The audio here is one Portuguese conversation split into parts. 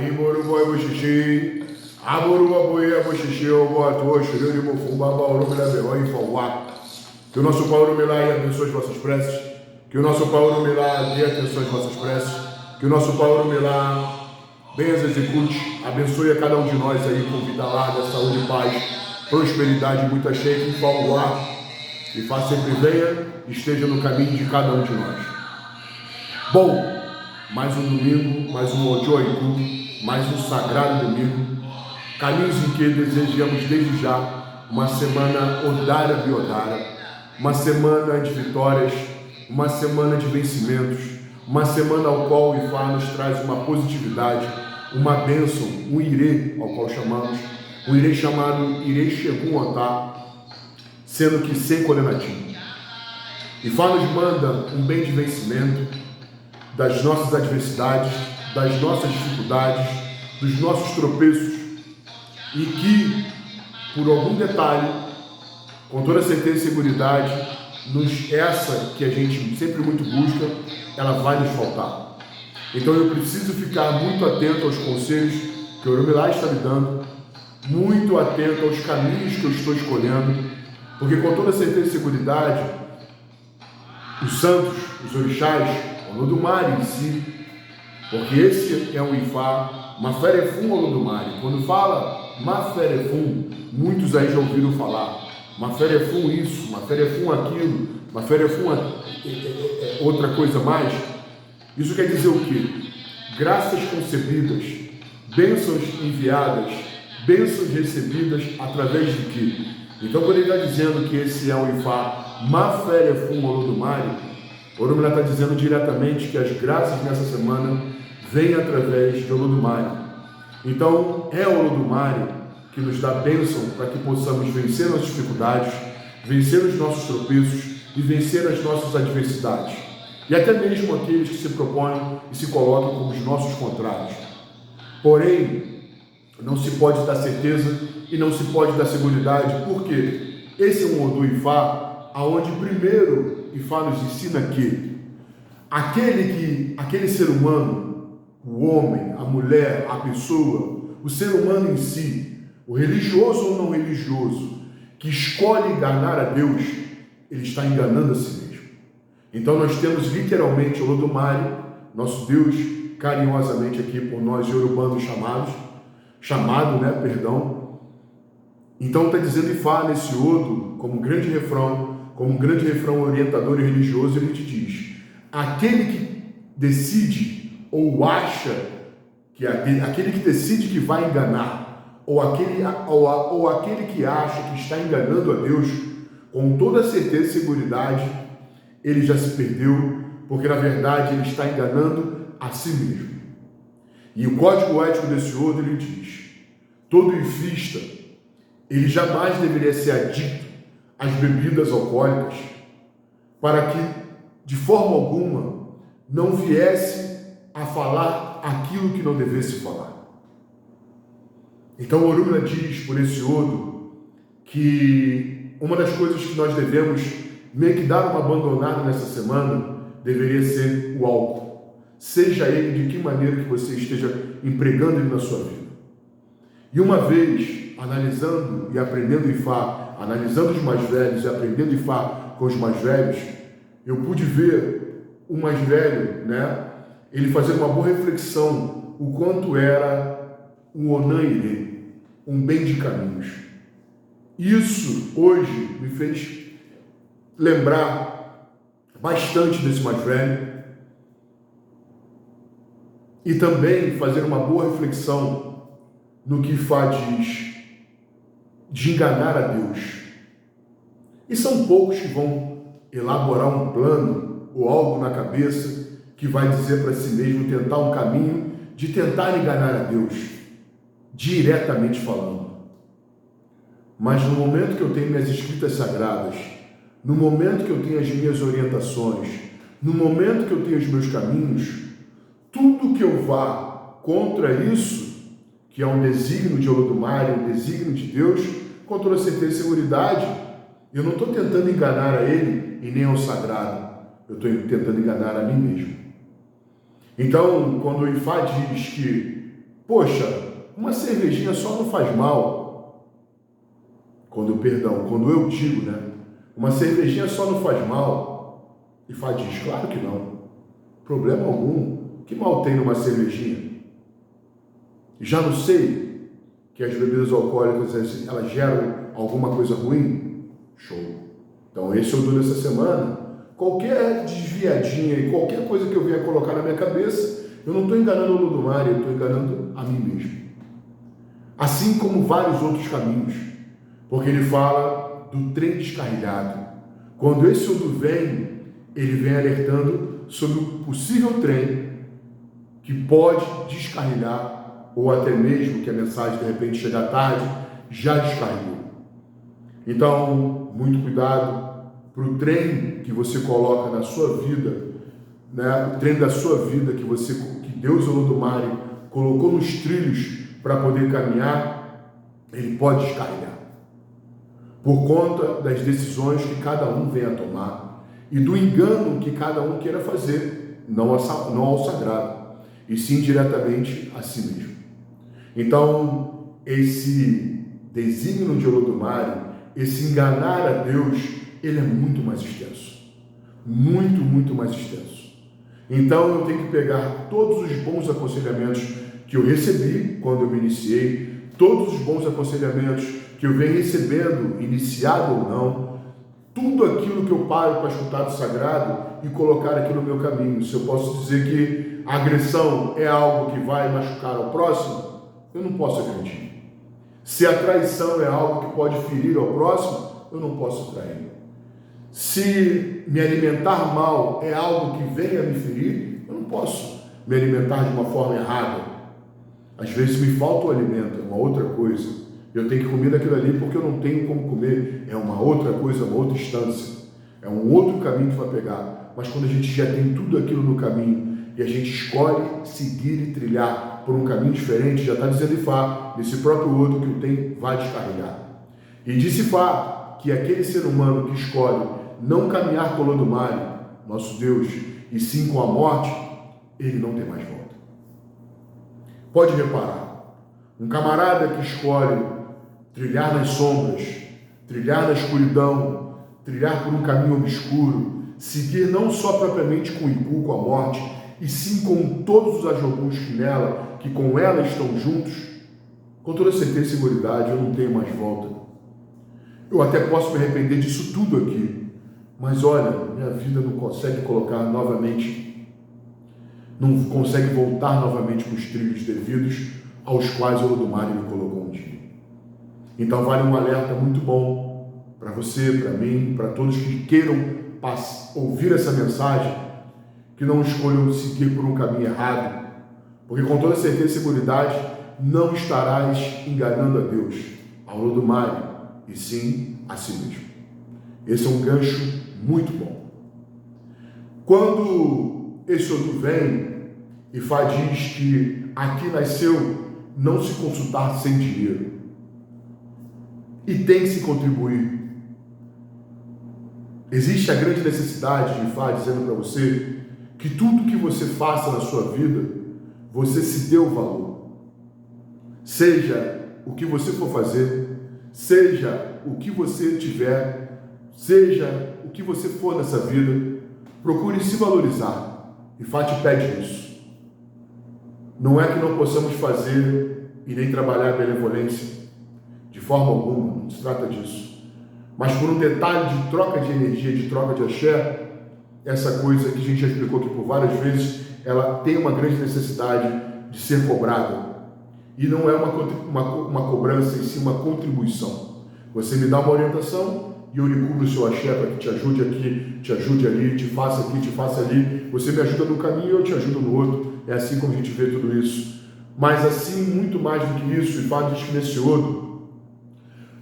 Iboruboya Bushiji, Aboruboya Bushiji, Oboatua, Shuri Mufumba, Baurumila, Berroi e Fauá. Que o nosso Paulo Milá abençoe as vossas preces. Que o nosso Paulo Milá dê atenção às vossas preces. Que o nosso Paulo Milá bem as execute, abençoe a cada um de nós aí com vida larga, saúde, paz, prosperidade, muita cheia, que Fauá, que faça sempre venha, esteja no caminho de cada um de nós. Bom, mais um domingo, mais um Ojoiku, mais um sagrado domingo, caminhos em que desejamos desde já uma semana Odara Biodara, uma semana de vitórias, uma semana de vencimentos, uma semana ao qual o Ifá nos traz uma positividade, uma bênção, um irê, ao qual chamamos, um irê chamado Irê Shegun Otá, sendo que sem condenativo. Ifá nos manda um bem de vencimento das nossas adversidades, das nossas dificuldades, dos nossos tropeços, e que, por algum detalhe, com toda certeza e seguridade, essa que a gente sempre muito busca, ela vai nos faltar. Então eu preciso ficar muito atento aos conselhos que o Orumilá está me dando, muito atento aos caminhos que eu estou escolhendo, porque com toda certeza e seguridade, os santos, os orixás, o Olodumare em si, porque esse é um Ifá, Maferefum Olodumare. Quando fala Maferefum, muitos aí já ouviram falar, Maferefum isso, Maferefum aquilo, Maferefum outra coisa mais. Isso quer dizer o quê? Graças concebidas, bênçãos enviadas, bênçãos recebidas através de quê? Então, quando ele está dizendo que esse é um Ifá Maferefum Olodumare, o Orumilá está dizendo diretamente que as graças nessa semana vêm através de Olodumare. Então, é o Olodumare que nos dá bênção para que possamos vencer as dificuldades, vencer os nossos tropeços e vencer as nossas adversidades. E até mesmo aqueles que se propõem e se colocam como os nossos contrários. Porém, não se pode dar certeza e não se pode dar seguridade, porque esse é um Odu Ifá, aonde primeiro Ifá nos ensina que aquele ser humano, o homem, a mulher, a pessoa, o ser humano em si, o religioso ou não religioso, que escolhe enganar a Deus, ele está enganando a si mesmo. Então nós temos literalmente o Olodumare, nosso Deus, carinhosamente aqui por nós iorubanos chamado. Então está dizendo Ifá nesse Odo, como um grande refrão orientador e religioso, ele te diz: aquele que decide ou acha que aquele que decide que vai enganar, ou aquele que acha que está enganando a Deus, com toda certeza e seguridade, ele já se perdeu, porque na verdade ele está enganando a si mesmo. E o código ético desse Odo, ele diz: todo ifista, ele jamais deveria ser adicto às bebidas alcoólicas, para que, de forma alguma, não viesse a falar aquilo que não devesse falar. Então o Orumilá diz, por esse Odo, que uma das coisas que nós devemos meio que dar uma abandonada nessa semana deveria ser o álcool. Seja ele de que maneira que você esteja empregando ele na sua vida. E uma vez, analisando e aprendendo Ifá, analisando os mais velhos e aprendendo Ifá com os mais velhos, eu pude ver o mais velho, ele fazer uma boa reflexão o quanto era um Onan-Irê, um bem de caminhos. Isso, hoje, me fez lembrar bastante desse mais velho e também fazer uma boa reflexão no que Ifá diz de enganar a Deus. E são poucos que vão elaborar um plano ou algo na cabeça que vai dizer para si mesmo, tentar um caminho de tentar enganar a Deus, diretamente falando. Mas no momento que eu tenho minhas escritas sagradas, no momento que eu tenho as minhas orientações, no momento que eu tenho os meus caminhos, tudo que eu vá contra isso, que é um desígnio de Olodumare, um desígnio de Deus, com toda certeza e seguridade, eu não estou tentando enganar a ele e nem ao sagrado, eu estou tentando enganar a mim mesmo. Então, quando o Ifá diz que, poxa, uma cervejinha só não faz mal, quando eu digo, né? Uma cervejinha só não faz mal, Ifá diz, claro que não, problema algum, que mal tem numa cervejinha? Já não sei que as bebidas alcoólicas, elas geram alguma coisa ruim? Show! Então esse eu dou nessa semana. Qualquer desviadinha e qualquer coisa que eu venha colocar na minha cabeça, eu não estou enganando o Olodumare, eu estou enganando a mim mesmo. Assim como vários outros caminhos, porque ele fala do trem descarrilhado. Quando esse Odu vem, ele vem alertando sobre o possível trem que pode descarrilhar, ou até mesmo que a mensagem de repente chega tarde, já descarrilhou. Então, muito cuidado para o trem que você coloca na sua vida, né? O trem da sua vida que Deus Olodumare colocou nos trilhos para poder caminhar, ele pode descarrilhar. Por conta das decisões que cada um venha a tomar e do engano que cada um queira fazer, não ao sagrado, e sim diretamente a si mesmo. Então, esse desígnio de Olodumare, esse enganar a Deus, ele é muito mais extenso. Muito, muito mais extenso. Então, eu tenho que pegar todos os bons aconselhamentos que eu recebi quando eu me iniciei, todos os bons aconselhamentos que eu venho recebendo, iniciado ou não, tudo aquilo que eu paro para escutar do sagrado e colocar aqui no meu caminho. Se eu posso dizer que a agressão é algo que vai machucar ao próximo, eu não posso agredir. Se a traição é algo que pode ferir ao próximo, eu não posso trair. Se me alimentar mal é algo que venha me ferir, eu não posso me alimentar de uma forma errada. Às vezes me falta o alimento, é uma outra coisa. Eu tenho que comer daquilo ali porque eu não tenho como comer. É uma outra coisa, uma outra instância. É um outro caminho que vai pegar. Mas quando a gente já tem tudo aquilo no caminho e a gente escolhe seguir e trilhar por um caminho diferente, já está dizendo Ifá, nesse próprio outro que o tem vai descarregar. E disse Ifá que aquele ser humano que escolhe não caminhar com o Olodumare, nosso Deus, e sim com a morte, ele não tem mais volta. Pode reparar, um camarada que escolhe trilhar nas sombras, trilhar na escuridão, trilhar por um caminho obscuro, seguir não só propriamente com o Iku, com a morte, e sim com todos os ajoguns que com ela estão juntos, com toda certeza e seguridade, eu não tenho mais volta. Eu até posso me arrepender disso tudo aqui, mas olha, minha vida não consegue colocar novamente, não consegue voltar novamente para os trilhos devidos aos quais o Olodumare me colocou um dia. Então vale um alerta muito bom para você, para mim, para todos que queiram ouvir essa mensagem, que não escolham seguir por um caminho errado, porque com toda certeza e seguridade não estarás enganando a Deus, ao Olodumare, e sim a si mesmo. Esse é um gancho muito bom. Quando esse Odu vem, Ifá diz que aqui nasceu não se consultar sem dinheiro, e tem que se contribuir. Existe a grande necessidade de Ifá dizendo para você que tudo que você faça na sua vida, você se dê o valor. Seja o que você for fazer, seja o que você tiver, seja o que você for nessa vida, procure se valorizar. Ifá te pede isso. Não é que não possamos fazer e nem trabalhar a benevolência, de forma alguma, não se trata disso. Mas por um detalhe de troca de energia, de troca de axé, essa coisa que a gente já explicou aqui por várias vezes, ela tem uma grande necessidade de ser cobrada. E não é uma cobrança, em si uma contribuição. Você me dá uma orientação e eu lhe cubro o seu axé para que te ajude aqui, te ajude ali, te faça aqui, te faça ali. Você me ajuda no caminho e eu te ajudo no outro. É assim como a gente vê tudo isso. Mas assim, muito mais do que isso, e fala diz que nesse outro,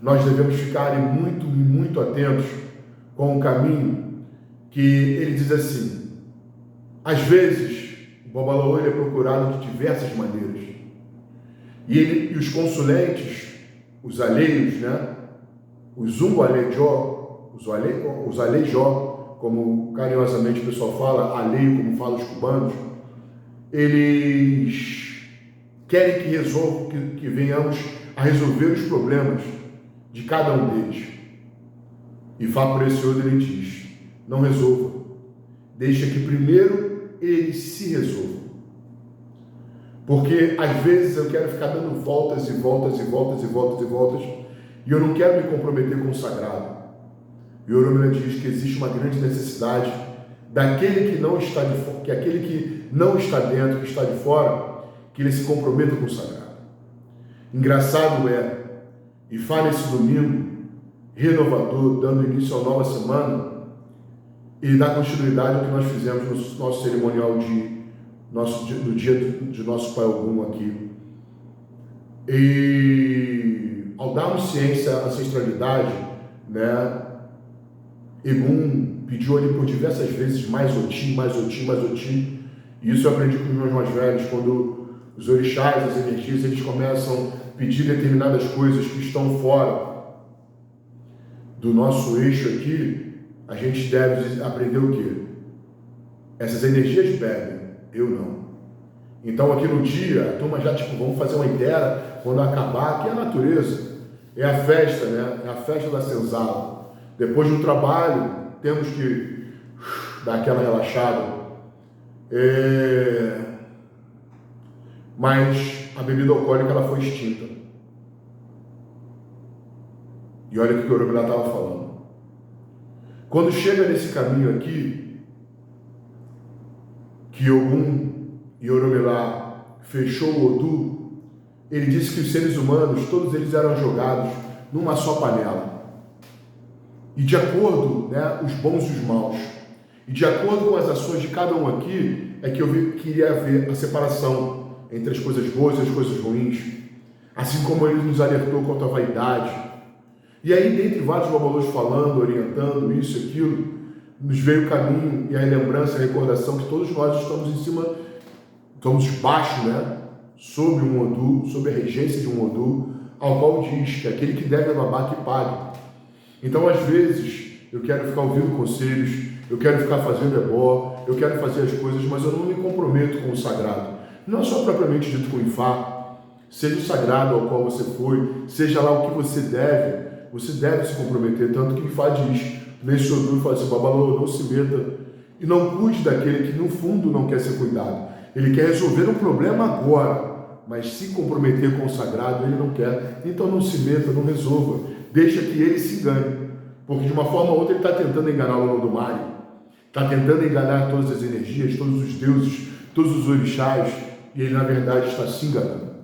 nós devemos ficar muito atentos com o caminho que ele diz assim: às vezes o Babalaô é procurado de diversas maneiras, e os consulentes, os alheios, né, os umbo-alejó, os alejó, como carinhosamente o pessoal fala, alheio, como falam os cubanos, eles querem que venhamos a resolver os problemas de cada um deles. E Fá por esse outro ele diz: não resolva, deixa que primeiro eles se resolvam. Porque às vezes eu quero ficar dando voltas e eu não quero me comprometer com o sagrado. E o Oromila diz que existe uma grande necessidade daquele que não está de fora, que aquele que não está dentro, que está de fora, que ele se comprometa com o sagrado. Engraçado é, e Fá nesse domingo renovador, dando início a uma nova semana, e dá continuidade ao que nós fizemos no nosso cerimonial no dia de nosso Pai Ogum aqui. E ao darmos ciência à ancestralidade, né, Egum pediu ali por diversas vezes mais Oti, e isso eu aprendi com os meus mais velhos, quando os orixás, as energias, eles começam a pedir determinadas coisas que estão fora do nosso eixo aqui, a gente deve aprender o quê? Essas energias bebem, eu não. Então aqui no dia, a turma já vamos fazer uma inteira, quando acabar, aqui é a natureza, é a festa, né? É a festa da senzala. Depois do trabalho, temos que dar aquela relaxada. Mas a bebida alcoólica ela foi extinta. E olha o que o Oromila estava falando. Quando chega nesse caminho aqui, que Ogum e Oromila fechou o Odu, ele disse que os seres humanos, todos eles eram jogados numa só panela. E de acordo, né, os bons e os maus, e de acordo com as ações de cada um aqui, é que eu queria ver a separação entre as coisas boas e as coisas ruins, assim como ele nos alertou quanto à vaidade. E aí, dentre vários babalôs falando, orientando isso e aquilo, nos veio o caminho e a lembrança, a recordação que todos nós estamos em cima, estamos debaixo, né, sob um Odu, sob a regência de um Odu, ao qual diz que aquele que deve babar que pague. Então, às vezes, eu quero ficar ouvindo conselhos, eu quero ficar fazendo ebó, eu quero fazer as coisas, mas eu não me comprometo com o sagrado. Não é só propriamente dito com o Ifá, seja o sagrado ao qual você foi, seja lá o que você deve se comprometer. Tanto que o Ifá diz, nesse Odu, fala assim: Babalô, não se meta e não cuide daquele que no fundo não quer ser cuidado. Ele quer resolver um problema agora, mas se comprometer com o sagrado ele não quer. Então não se meta, não resolva. Deixa que ele se engane, porque de uma forma ou outra ele está tentando enganar o Olodumare, está tentando enganar todas as energias, todos os deuses, todos os orixás, e ele na verdade está se enganando.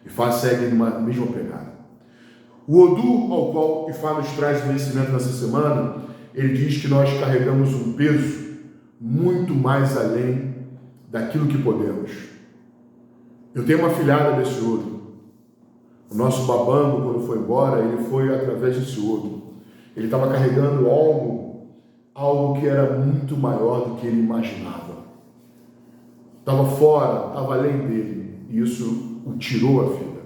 Ifá segue numa mesma pegada. O Odu ao qual Ifá nos traz conhecimento nessa semana, ele diz que nós carregamos um peso muito mais além daquilo que podemos. Eu tenho uma filhada desse Odu. O nosso babango, quando foi embora, ele foi através desse Odu. Ele estava carregando algo que era muito maior do que ele imaginava. Estava fora, estava além dele. E isso o tirou a vida.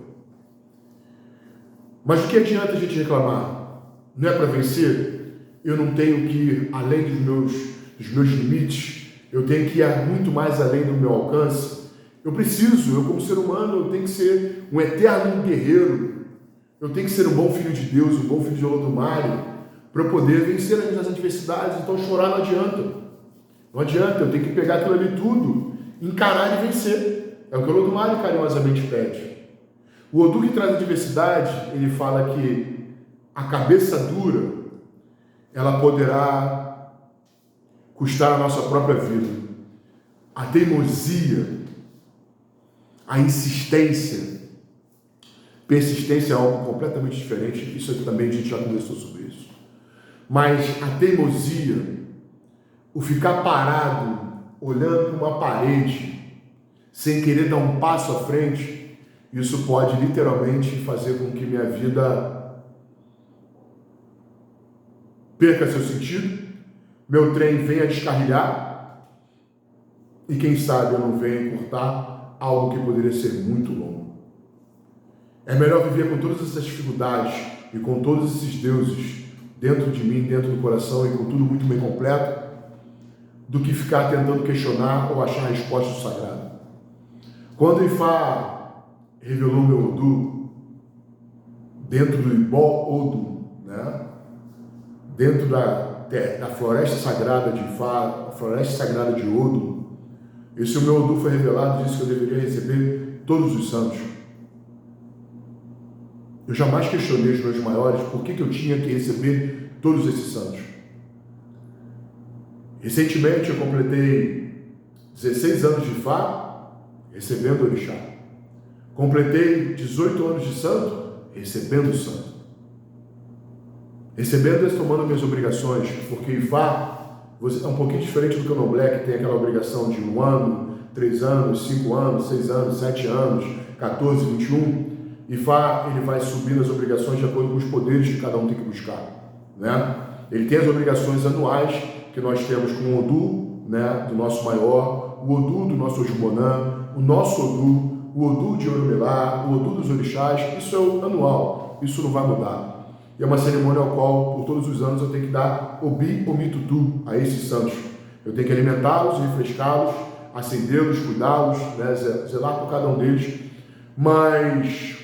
Mas o que adianta a gente reclamar? Não é para vencer? Eu não tenho que ir além dos meus limites. Eu tenho que ir muito mais além do meu alcance. Eu como ser humano, eu tenho que ser um eterno guerreiro. Eu tenho que ser um bom filho de Deus, um bom filho de Olodumare, para eu poder vencer as adversidades. Então chorar não adianta. Não adianta, eu tenho que pegar aquilo ali tudo, encarar e vencer. É o que o Olodumare carinhosamente pede. O Odu que traz a adversidade, ele fala que a cabeça dura, ela poderá custar a nossa própria vida. A teimosia, a insistência, persistência é algo completamente diferente, isso aqui também a gente já conversou sobre isso. Mas a teimosia, o ficar parado, olhando para uma parede, sem querer dar um passo à frente, isso pode literalmente fazer com que minha vida perca seu sentido, meu trem venha descarrilhar e quem sabe eu não venha encurtar algo que poderia ser muito longo. É melhor viver com todas essas dificuldades e com todos esses deuses dentro de mim, dentro do coração e com tudo muito bem completo, do que ficar tentando questionar ou achar a resposta do sagrado. Quando Ifá revelou meu Odu dentro do Ibó Odu, né? Dentro da floresta sagrada de Ifá, a floresta sagrada de Odu, esse meu Odu foi revelado, disse que eu deveria receber todos os santos. Eu jamais questionei os meus maiores por que eu tinha que receber todos esses santos. Recentemente eu completei 16 anos de Ifá, recebendo o Orixá. Completei 18 anos de santo, recebendo o santo. Recebendo e tomando minhas obrigações, porque Ifá é um pouquinho diferente do Candomblé, que tem aquela obrigação de 1 ano, 3 anos, 5 anos, 6 anos, 7 anos, 14, 21. Ifá, ele vai subindo as obrigações de acordo com os poderes que cada um tem que buscar, né? Ele tem as obrigações anuais que nós temos com o Odu, né, do nosso maior, o Odu do nosso Ojubonã, o nosso Odu, o Odu de Orumilá, o Odu dos orixás. Isso é o anual, isso não vai mudar. E é uma cerimônia ao qual, por todos os anos, eu tenho que dar Obi Omitutu a esses santos. Eu tenho que alimentá-los, refrescá-los, acendê-los, cuidá-los, né, zelar por cada um deles. Mas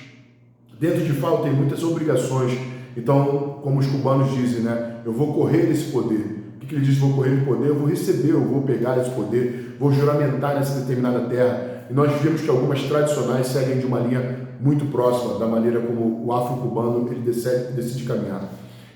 dentro de Ifá eu tenho muitas obrigações. Então, como os cubanos dizem, né, eu vou correr desse poder. O que ele diz? Vou correr do poder, eu vou receber, eu vou pegar esse poder, vou juramentar nessa determinada terra. E nós vemos que algumas tradicionais seguem de uma linha muito próxima da maneira como o afro-cubano ele decide caminhar.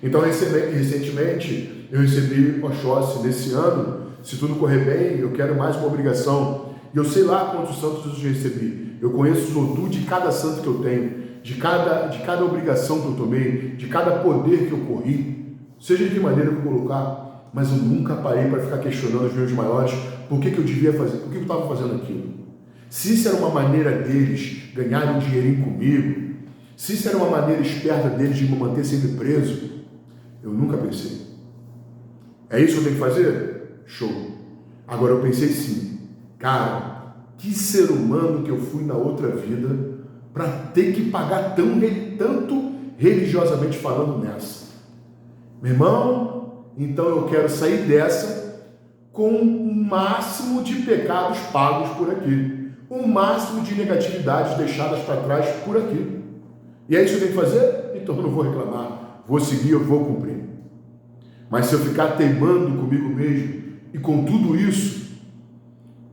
Então, recentemente, eu recebi Oxóssi nesse ano. Se tudo correr bem, eu quero mais uma obrigação. E eu sei lá quantos santos eu recebi. Eu conheço os Odu de cada santo que eu tenho, de cada obrigação que eu tomei, de cada poder que eu corri, seja de que maneira que eu colocar. Mas eu nunca parei para ficar questionando os meus maiores por que eu devia fazer, por que eu estava fazendo aquilo. Se isso era uma maneira deles ganharem um dinheirinho comigo, se isso era uma maneira esperta deles de me manter sempre preso, eu nunca pensei. É isso que eu tenho que fazer? Show. Agora eu pensei sim, cara, que ser humano que eu fui na outra vida para ter que pagar tanto religiosamente falando nessa. Meu irmão, então eu quero sair dessa com o máximo de pecados pagos por aqui, o máximo de negatividades deixadas para trás por aqui. E é isso que eu tenho que fazer? Então eu não vou reclamar, vou seguir, eu vou cumprir. Mas se eu ficar teimando comigo mesmo e com tudo isso,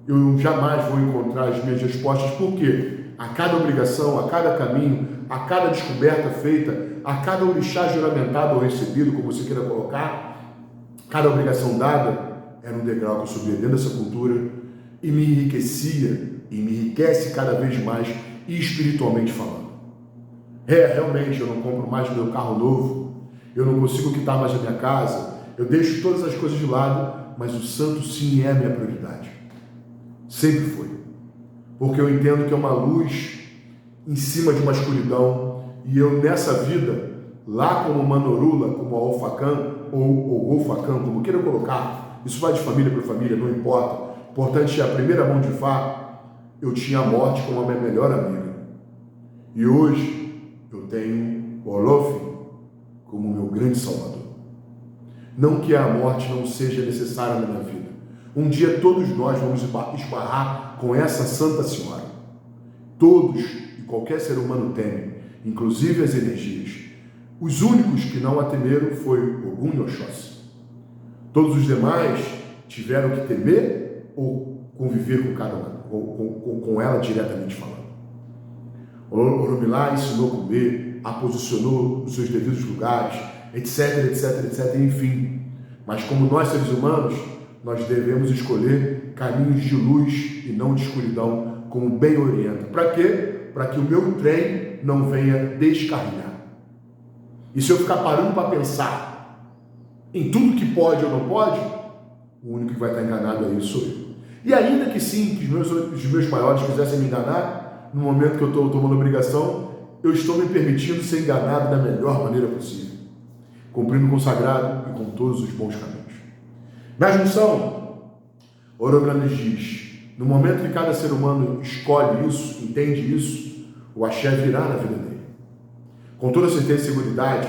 eu jamais vou encontrar as minhas respostas, porque a cada obrigação, a cada caminho, a cada descoberta feita, a cada orixá juramentado ou recebido, como você queira colocar, cada obrigação dada era um degrau que eu subia dentro dessa cultura e me enriquecia e me enriquece cada vez mais espiritualmente falando. Realmente eu não compro mais meu carro novo, eu não consigo quitar mais a minha casa, eu deixo todas as coisas de lado, mas o santo sim é a minha prioridade. Sempre foi. Porque eu entendo que é uma luz em cima de uma escuridão e eu nessa vida, lá como Manorula, como Alfacan, ou Golfacan, como queira colocar, isso vai de família para família, não importa. O importante é a primeira mão de Ifá, eu tinha a morte como a minha melhor amiga. E hoje eu tenho o Olof como meu grande salvador. Não que a morte não seja necessária na minha vida. Um dia todos nós vamos esbarrar com essa Santa Senhora. Todos e qualquer ser humano teme, inclusive as energias. Os únicos que não a temeram foi Ogum e Oxóssi. Todos os demais tiveram que temer ou conviver com cada uma, com ela diretamente falando. Orumilá ensinou a comer, a posicionou nos seus devidos lugares, etc, etc, etc, enfim. Mas como nós, seres humanos, nós devemos escolher caminhos de luz e não de escuridão, como bem orienta. Para quê? Para que o meu trem não venha descarrilhar. E se eu ficar parando para pensar em tudo que pode ou não pode, o único que vai estar enganado aí sou eu. E ainda que sim, que os meus maiores quisessem me enganar, no momento que eu estou tomando obrigação, eu estou me permitindo ser enganado da melhor maneira possível. cumprindo com o sagrado e com todos os bons caminhos. Na junção, Oromila nos diz, no momento que cada ser humano escolhe isso, entende isso, o axé virá na vida dele. Com toda certeza e seguridade,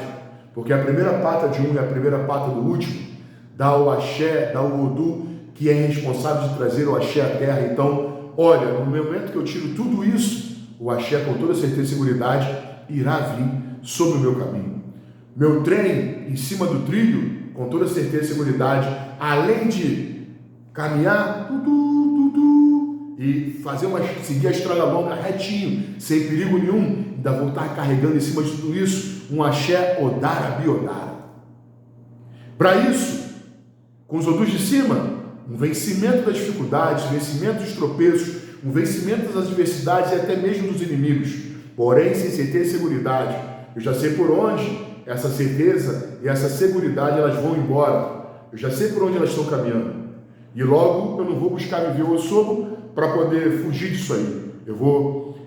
porque a primeira pata de um e a primeira pata do último dá o axé, dá o Odu, que é responsável de trazer o axé à terra. Então, olha, no momento que eu tiro tudo isso, o axé, com toda certeza e seguridade, irá vir sobre o meu caminho. Meu trem em cima do trilho, com toda certeza e seguridade, além de caminhar e seguir a estrada longa retinho, sem perigo nenhum, ainda vou estar carregando em cima de tudo isso um axé Odara Biodara. Para isso, com os Odus de cima, um vencimento das dificuldades, vencimento dos tropeços, um vencimento das adversidades e até mesmo dos inimigos. Porém, sem certeza e seguridade, eu já sei por onde essa certeza e essa seguridade elas vão embora. Eu já sei por onde elas estão caminhando. E logo eu não vou buscar me ver o sobo para poder fugir disso aí. Eu vou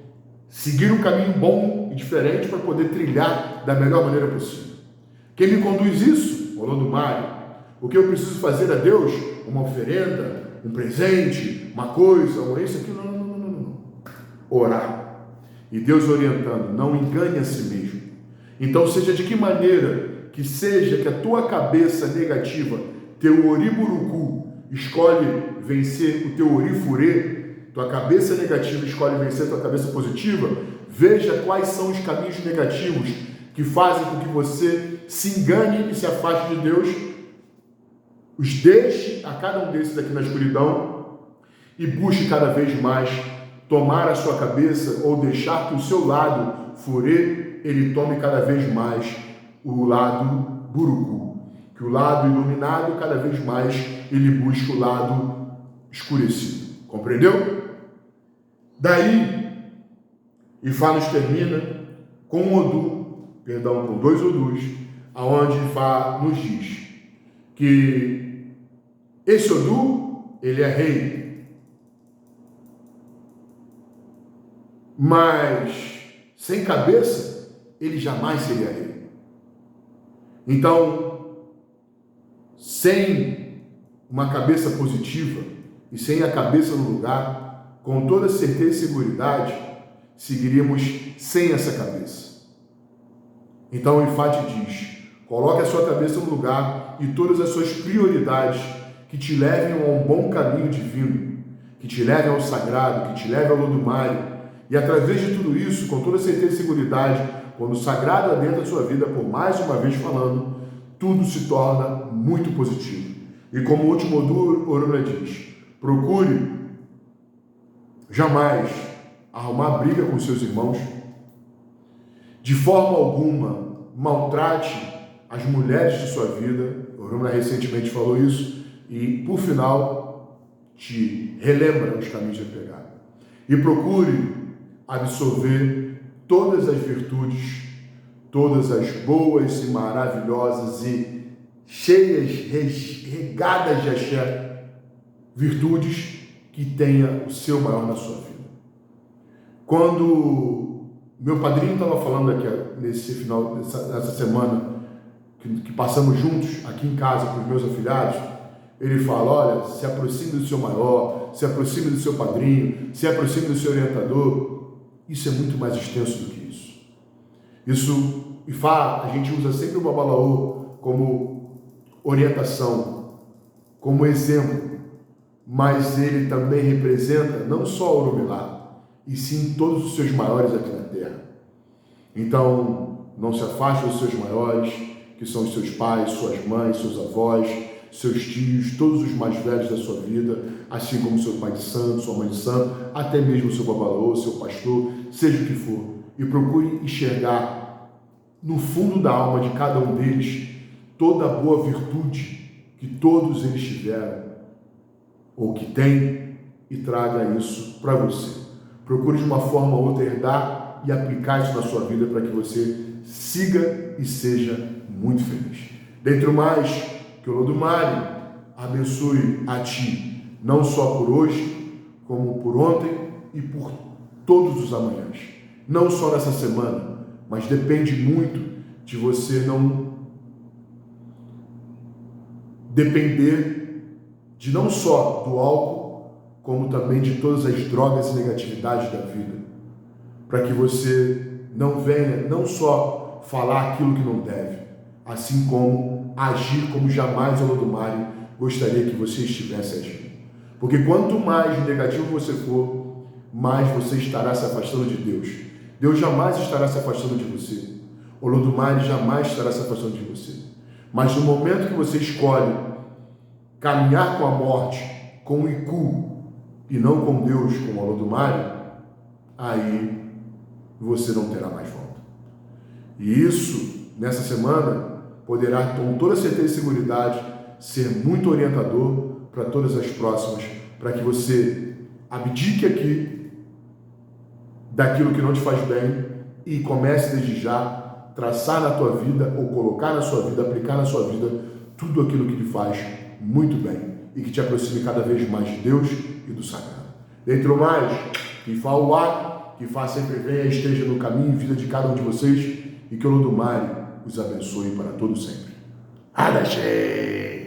seguir um caminho bom e diferente para poder trilhar da melhor maneira possível. Quem me conduz isso? Olodumare. O que eu preciso fazer a Deus? Uma oferenda, um presente, uma coisa, ou isso, aquilo, não. Orar. E Deus orientando, não engane a si mesmo. Então, seja de que maneira que seja que a tua cabeça negativa, teu oriburucu, escolhe vencer o teu orifurê, tua cabeça negativa escolhe vencer a tua cabeça positiva, veja quais são os caminhos negativos que fazem com que você se engane e se afaste de Deus, os deixe a cada um desses aqui na escuridão e busque cada vez mais tomar a sua cabeça ou deixar que o seu lado furê, ele tome cada vez mais o lado burucu, que o lado iluminado cada vez mais ele busque o lado escurecido. Compreendeu? Daí, Ifá nos termina com um Odu, com 2 Odus, aonde Ifá nos diz que esse Odu, ele é rei, mas sem cabeça, ele jamais seria rei. Então, sem uma cabeça positiva e sem a cabeça no lugar, com toda certeza e seguridade, seguiríamos sem essa cabeça. Então, o Ifá te diz, coloque a sua cabeça no lugar e todas as suas prioridades que te levem a um bom caminho divino, que te levem ao sagrado, que te levem ao Olodumare. E através de tudo isso, com toda certeza e seguridade, quando o sagrado adentra a sua vida, por mais uma vez falando, tudo se torna muito positivo. E como o último Odu, Oromila diz, procure jamais arrumar briga com seus irmãos, de forma alguma maltrate as mulheres de sua vida. Oromila recentemente falou isso, e por final te relembra os caminhos de pegada. E procure absorver todas as virtudes, todas as boas e maravilhosas e cheias, regadas de axé, virtudes que tenha o seu maior na sua vida. Quando meu padrinho estava falando aqui nesse final, nessa semana que passamos juntos aqui em casa com os meus afilhados, ele fala, olha, se aproxime do seu maior, se aproxime do seu padrinho, se aproxime do seu orientador. Isso é muito mais extenso do que isso. Isso, Ifá, a gente usa sempre o Babalaô como orientação, como exemplo, mas ele também representa não só o Oromilá, e sim todos os seus maiores aqui na Terra. Então, não se afaste dos seus maiores, que são os seus pais, suas mães, seus avós, seus tios, todos os mais velhos da sua vida, assim como seu pai de santo, sua mãe de santo, até mesmo seu babalaô, seu pastor, seja o que for. E procure enxergar no fundo da alma de cada um deles toda a boa virtude que todos eles tiveram ou que têm e traga isso para você. Procure de uma forma ou outra herdar e aplicar isso na sua vida para que você siga e seja muito feliz. Dentre o mais, que o Olodumare abençoe a ti, não só por hoje, como por ontem e por todos os amanhãs. Não só nessa semana, mas depende muito de você não depender de não só do álcool, como também de todas as drogas e negatividades da vida, para que você não venha não só falar aquilo que não deve, assim como agir como jamais o Olodumare gostaria que você estivesse agindo. Porque quanto mais negativo você for, mais você estará se afastando de Deus. Deus jamais estará se afastando de você. O Olodumare jamais estará se afastando de você. Mas no momento que você escolhe caminhar com a morte, com o Iku, e não com Deus, com o Olodumare, aí você não terá mais volta. E isso, nessa semana, poderá, com toda certeza e seguridade, ser muito orientador para todas as próximas, para que você abdique aqui daquilo que não te faz bem e comece desde já traçar na tua vida, ou colocar na sua vida, aplicar na sua vida tudo aquilo que lhe faz muito bem e que te aproxime cada vez mais de Deus e do sagrado. Dentre o mais, que Fá Uá, que Fá sempre venha e esteja no caminho e vida de cada um de vocês, e que o Olodumare os abençoe para todo sempre. Adaxê!